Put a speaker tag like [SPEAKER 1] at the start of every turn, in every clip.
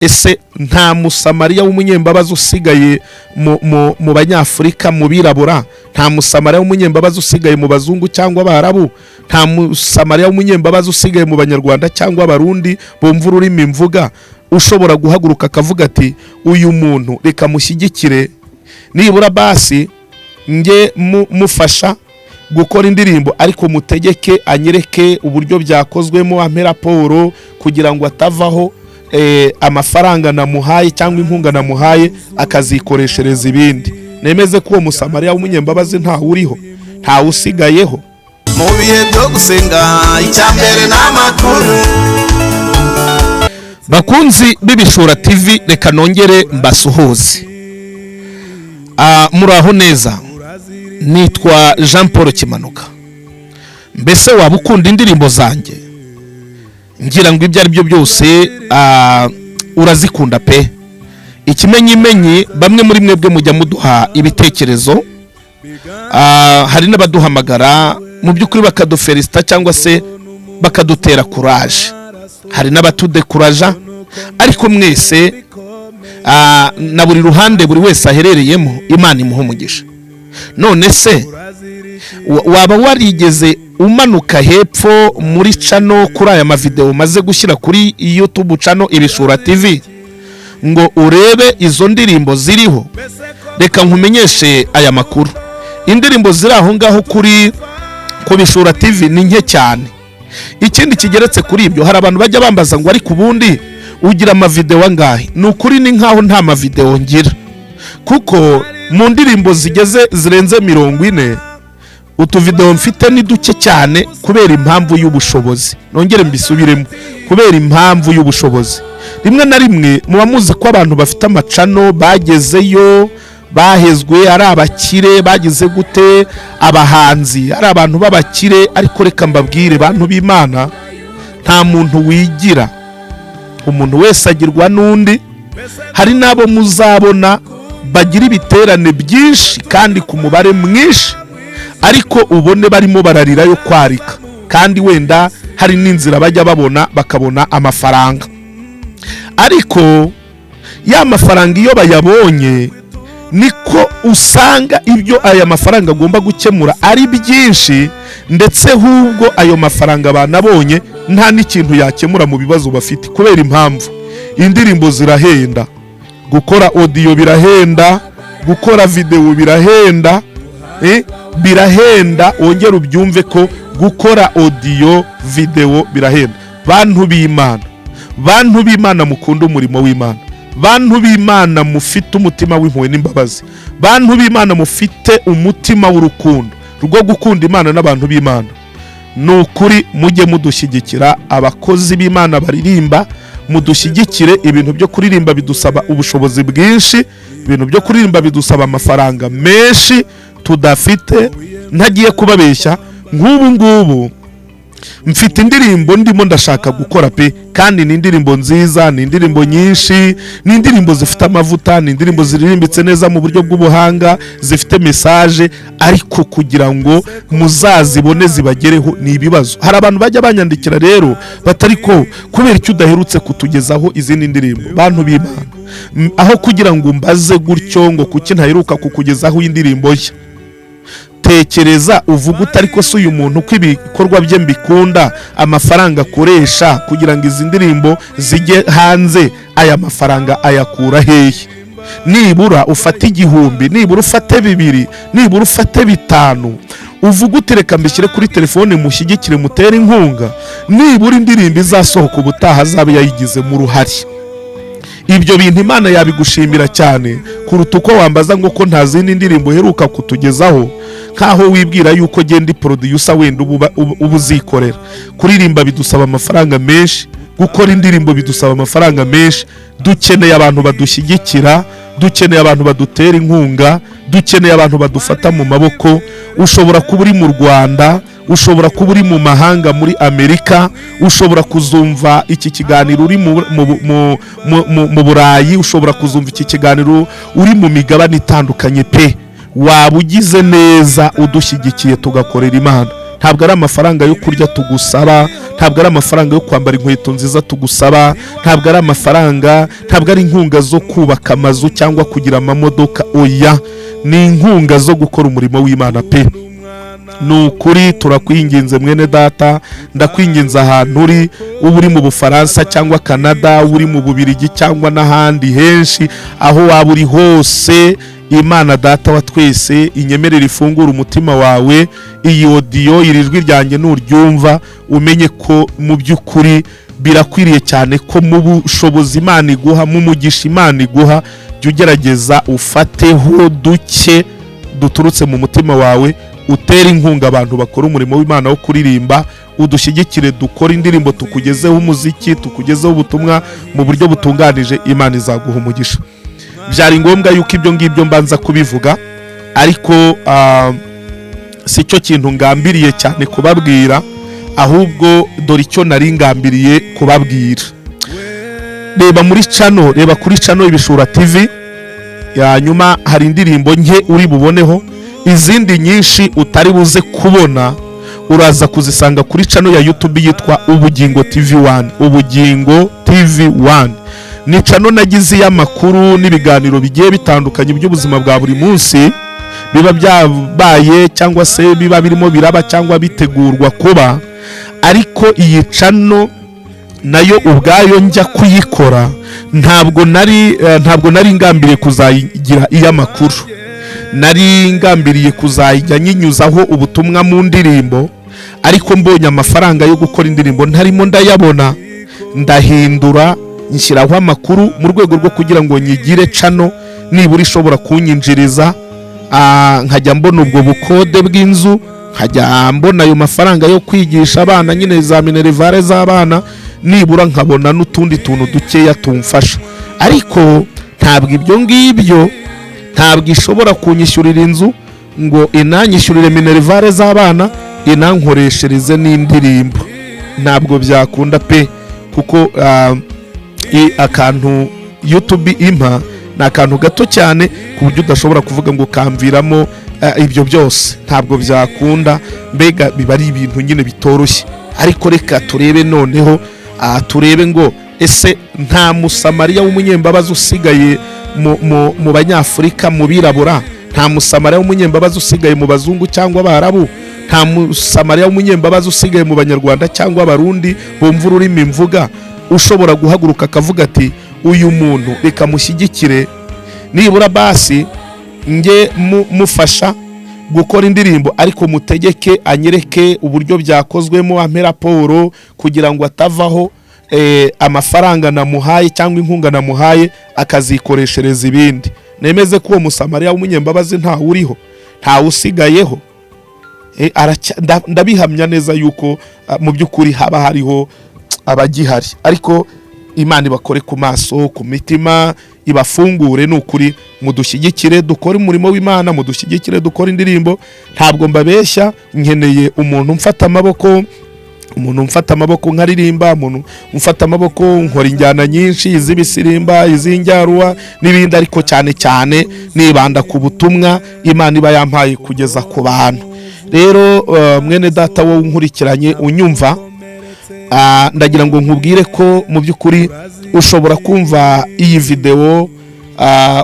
[SPEAKER 1] ese nta musamariya w'umunyembabazi usigaye mu banyafurika mu birabura, nta musamariya w'umunyembabazi usigaye mu bazungu cyangwa abarabu, nta musamariya w'umunyembabazi usigaye mu banyarwanda cyangwa abarundi bumva ururimi mvuga, ushobora guhaguruka akavuga ati uyu muntu reka mushyigikire, nibura basi nge mufasha gukora indirimbo ariko mutegeke anyereke uburyo byakozwemo, ampe raporo kugira ngo atavaho amafaranga namuhaye cyangwa inkunga namuhaye akazikoreshereza ibindi. Nemeze ko uwo musamariya w'umunyembabazi ntawe uriho, ntawe usigayeho.
[SPEAKER 2] Mu bihe byo gusenga icyambere n'amakuru.
[SPEAKER 1] Bakunzi b'Ibishura TV, reka nongere mbasuhuze. Muraho neza. Nitwa Jean Paul Kimanuka. Mbese waba ukunda indirimbo zanjye? Ngira ngo ibyo ari byo byose urazikunda pe. Ikimenyimenyi bamwe muri mwebwe mujya muduha ibitekerezo, hari n'abaduhamagara mu by'ukuri bakadufelicita cyangwa se bakadutera courage, hari n'abatudekuraja, ariko mwese na buri ruhande buri wese aherereyemo Imana imuha umugisha. None se waba warigeze umanuka hepfo muri channel kuri aya mavideo maze gushyira kuri YouTube channel Ibishura TV ngo urebe izo ndirimbo ziriho? Reka nkumenyeshe aya makuru, indirimbo ziri aho ngaho kuri Ibishura TV ni nke cyane. Ikindi kigeretse kuri ibyo, hari abantu bajya bambaza ngo ariko ubundi ugira amavideo angahe? Nukuri ni nkaho nta mavideo ngira, kuko mu ndirimbo zirenze 40 utuvideo mfite ni duke cyane kubera impamvu y'ubushobozi. Nongere mbisubiremo, kubera impamvu y'ubushobozi. Rimwe na rimwe muba muzi ko abantu bafite amacano bagezeyo, bahezwe, ari abakire, bagize gute, abahanzi, ari abantu b'abakire, ariko reka mbabwire bantu b'Imana, nta muntu wigira, umuntu wese agirwa n'undi. Hari nabo muzabona bagira ibiterane byinshi kandi ku mubare mwinshi, ariko ubone barimo bararira yo kwarika, kandi wenda hari n'inzira bajya babona bakabona amafaranga, ariko ya mafaranga iyo bayabonye niko usanga ibyo aya mafaranga agomba gukemura ari byinshi, ndetse hubwo ayo mafaranga banabonye nta n'ikintu yakemura mu bibazo bafite. Kubera impamvu indirimbo zirahenda, gukora audio birahenda, gukora video birahenda, birahenda. Wongera ubyumve ko gukora audio video birahenda. Bantu b'Imana mukunda umurimo w'Imana, bantu b'Imana mufite umutima w'impuhwe n'imbabazi, bantu b'Imana mufite umutima w'urukundo rwo gukunda Imana n'abantu b'Imana, nukuri mujye mudushyigikira. Abakozi b'Imana baririmba, mudushyigikire. Ibintu byo kuririmba bidusaba ubushobozi bwinshi, ibintu byo kuririmba bidusaba amafaranga menshi tudafite. Ntagiye kubabeshya, nk'ubu ngubu mfite indirimbo ndimo ndashaka gukora pe, kandi ni indirimbo nziza, ni indirimbo nyinshi, ni indirimbo zifite amavuta, ni indirimbo ziririmbitse neza mu buryo bw'ubuhanga, zifite message, ariko kugira ngo muzazibone zibagereho ni ibibazo. Hari abantu bajya banyandikira rero batari ko kubera icyo udaherutse kutugezaho izindi ndirimbo. Bantu b'Imana, aho kugira ngo mbaze gutyo ngo kuki ntaheruka kukugezaho indirimbo nshya, tekereza uvuga utari ko se uyu muntu ko ibikorwa bye mbikunda, amafaranga akoresha kugira ngo izi ndirimbo zijye hanze, aya mafaranga ayakura hehe? Nibura ufate 1000, nibura ufate 2, nibura ufate 5, uvuga utereka mbishyire kuri telefone, mushyigikire, mutere inkunga, nibura indirimbo izasohoka ubutaha azabe yayigize mu ruhari. Ibyo bintu Imana yabigushimira cyane kuruta uko wambaza ngo ko nta zindi ndirimbo heruka kutugezaho, nkaho wibwira yuko genda producer wenda ubuzikorera. Kuririmba bidusaba amafaranga menshi, gukora indirimbo bidusaba amafaranga menshi. Dukeneye abantu badushyigikira, dukeneye abantu badutera inkunga, dukeneye abantu badufata mu maboko. Ushobora kuba uri mu Rwanda, ushobora kuba uri mu mahanga muri Amerika, ushobora kuzumva iki kiganiro uri mu Burayi, ushobora kuzumva iki kiganiro uri mu migabane itandukanye pe. Waba ugize neza udushyigikiye tugakorera Imana, ntabwo ari amafaranga yo kurya tugusaba, ntabwo ari amafaranga yo kwambara inkweto nziza tugusaba, ntabwo ari amafaranga, ntabwo ari inkunga zo kubaka amazu cyangwa kugira amamodoka. Oya, ni inkunga zo gukora umurimo w'Imana pe. Ni ukuri turakwinginze mwene data, ndakwinginze ahantu uri, uba uri mu Bufaransa cyangwa Canada, uri mu Bubiligi cyangwa n'ahandi henshi, aho waba uri hose, Imana Data wa twese inyemerera ifungura umutima wawe, iyi audio iri jwi ryanjye nuryumva umenye ko mu by'ukuri birakwiriye cyane ko mu bushobozi Imana iguha, mu mugisha Imana iguha, jya ugerageza ufateho duke duturutse mu mutima wawe, utera inkunga abantu bakora umurimo w'Imana wo kuririmba, udushyigikire dukora indirimbo, tukugezeho umuziki, tukugezeho ubutumwa mu buryo butunganije. Imana izaguha umugisha. Byari ngombwa yuko ibyo ngibyo mbanza kubivuga, ariko si cyo kintu ngambiriye cyane kubabwira, ahubwo dore icyo nari ngambiriye kubabwira. Reba muri channel, reba kuri channel Ibishura TV, nyuma hari indirimbo nke uri buboneho, izindi nyinshi utari buze kubona uraza kuzisanga kuri channel ya YouTube yitwa Ubugingo TV1. Ubugingo TV1 ni channel nagize y'amakuru n'ibiganiro bigiye bitandukanye by'ubuzima bwa buri munsi, biba byabaye cyangwa se biba birimo biraba cyangwa bitegurwa kuba. Ariko iyi channel nayo ubwayo njya kuyikora, ntabwo nari ngambiriye kuzayigira iy'amakuru, nari ngambiriye kuzajya nyinyuzaho ubutumwa mu ndirimbo, ariko mbonye amafaranga yo gukora indirimbo ntarimo ndayabona, ndahindura nshyiraho amakuru mu rwego rwo kugira ngo nyigire channel nibura ishobora kunyinjiriza, nkajya mbona ubwo bukode bw'inzu, nkajya mbona ayo mafaranga yo kwigisha abana nyine za minerivare z'abana, nibura nkabona n'utundi tuntu dukeya tumfasha. Ariko ntabwo ibyo ngibyo ntabwo ishobora kunyishyurira inzu ngo inanyishyurire minerivare z'abana inankoreshereze n'indirimbo, ntabwo byakunda pe. Kuko akantu YouTube impa ni akantu gato cyane ku buryo udashobora kuvuga ngo kamviramo ibyo byose, ntabwo byakunda. Mbega biba ari ibintu nyine bitoroshye. Ariko reka turebe noneho, turebe ngo ese nta musamariya w'umunyembabazi usigaye mu Banyafurika, mu birabura? Nta musamariya w'umunyembabazi usigaye mu bazungu cyangwa abarabu? Nta musamariya w'umunyembabazi usigaye mu Banyarwanda cyangwa abarundi bumva ururimi mvuga, ushobora guhaguruka akavuga ati uyu muntu reka mushyigikire, nibura basi nge mufasha gukora indirimbo, ariko mutegeke anyereke uburyo byakozwemo, ampe raporo kugira ngo atavaho amafaranga namuhaye cyangwa inkunga namuhaye akazikoreshereza ibindi. Nemeze ko uwo musamariya w'umunyembabazi ntawe uriho, ntawe usigayeho. Ndabihamya neza yuko mu by'ukuri haba hariho abagihari, ariko Imana ibakore ku maso, ku mitima ibafungure. Ni ukuri mudushyigikire dukore umurimo w'Imana, mudushyigikire dukore indirimbo. Ntabwo mbabeshya, nkeneye umuntu mfata amaboko nkaririmba, umuntu mfata amaboko nkora injyana nyinshi, iz'ibisirimba, iz'injyaruwa n'ibindi, ariko cyane cyane nibanda ku butumwa Imana iba yampaye kugeza ku bantu. Rero mwene data wowe unkurikiranye unyumva, ndagira ngo nkubwire ko mu by'ukuri ushobora kumva iyi video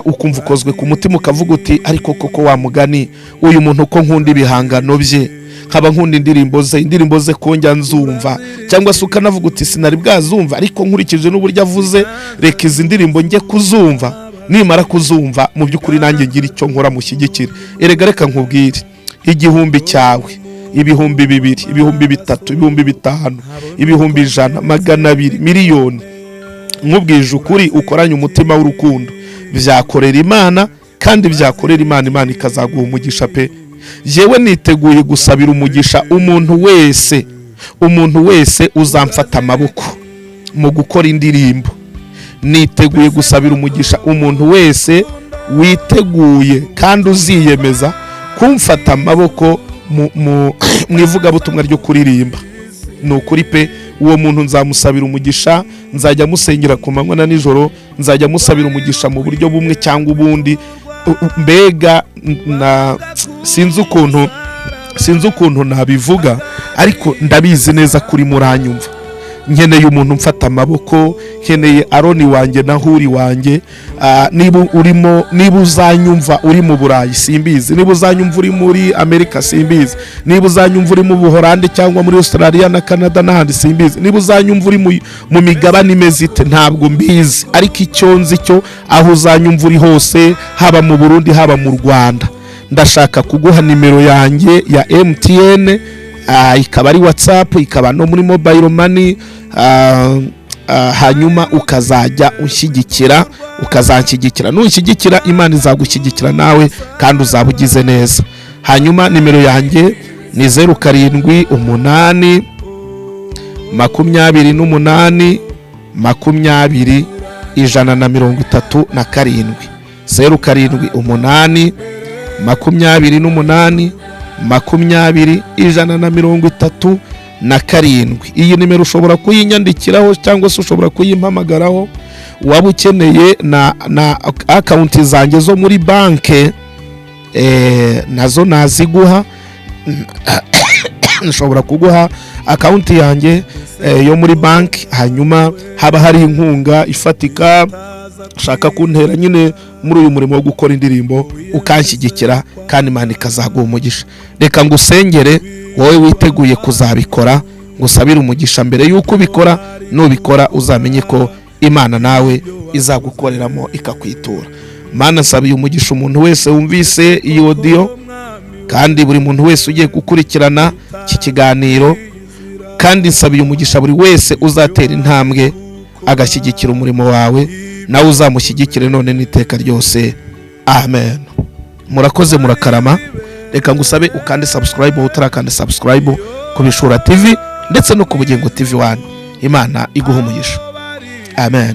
[SPEAKER 1] ukumva ukozwe ku mutima, ukavuga uti ariko koko wa mugani uyu muntu ko nkunda ibihangano bye, nkaba nkunda indirimbo ze ko njya nzumva, cyangwa se ukanavuga uti sinari bwazumva, ariko nkurikije n'uburyo avuze reka izi ndirimbo njye kuzumva, nimara kuzumva mu by'ukuri nanjye ngira icyo nkora mushyigikire. Erega reka nkubwire, igihumbi cyawe, ibihumbi 2, ibihumbi 3, ibihumbi 5, ibihumbi 100, 200, miliyoni, nkubwije ukuri ukoranye umutima w'urukundo, byakorera Imana, kandi byakorera Imana, Imana ikazaguha umugisha pe. Jewe niteguye gusabira umugisha umuntu wese uzamfata amaboko mu gukora indirimbo. Niteguye gusabira umugisha umuntu wese witeguye kandi uziyemeza kumfata amaboko mu ivugabutumwa ryo kuririmba. Ni ukuri pe, uwo muntu nzamusabira umugisha, nzajya musengera ku manywa na nijoro, nzajya musabira umugisha mu buryo bumwe cyangwa ubundi. Mbega sinzi ukuntu sinzi ukuntu nabivuga, ariko ndabizi neza kuri muranyumva. Nkeneye umuntu mfata amaboko, nkeneye Aroni wanjye na Huri wanjye. Niba uzanyumva uri mu Burayi simbizi, niba uzanyumva uri muri Amerika simbizi, niba uzanyumva uri mu Buholandi cyangwa muri Australia na Canada n'ahandi simbizi, niba uzanyumva uri mu migabane imeze ite ntabwo mbizi, ariko icyo nzi cyo aho uzanyumva uri hose, haba mu Burundi haba mu Rwanda, ndashaka kuguha nimero yanjye ya MTN, ikaba ari WhatsApp, ikaba no muri mobile money, hanyuma ukazajya ukazanshyigikira. Nushyigikira Imana izagushyigikira nawe kandi uzabugize neza. Hanyuma nimero yanjye ni 07 8 28 20 137. 07 8 28 20 137. Iyi nimero ushobora kuyinyandikiraho cyangwa se ushobora kuyimpamagaraho. Waba ukeneye na account zanjye zo muri banke, nazo naziguha. Nshobora kuguha account yanjye yo muri banki, hanyuma haba hari inkunga ifatika ushaka kuntera nyine muri uyu murimo wo gukora indirimbo, ukanshyigikira kandi Imana ikazaguha umugisha. Reka ngusengere wowe witeguye kuzabikora, ngusabira umugisha mbere yuko ubikora. Nubikora uzamenye ko Imana nawe izagukoreramo ikakwitura. Mana, sabiye umugisha umuntu wese wumvise iyi audio, kandi buri muntu wese ugiye gukurikirana iki kiganiro, kandi sabiye umugisha buri wese uzatera intambwe agashyigikira umurimo wawe, nawe uzamushyigikire none n'iteka ryose. Amen. Murakoze, murakarama. Reka ngusabe ukande subscribe utarakande subscribe ku Bishura TV ndetse no ku Bugingo TV 1. Imana iguha umugisha. Amen.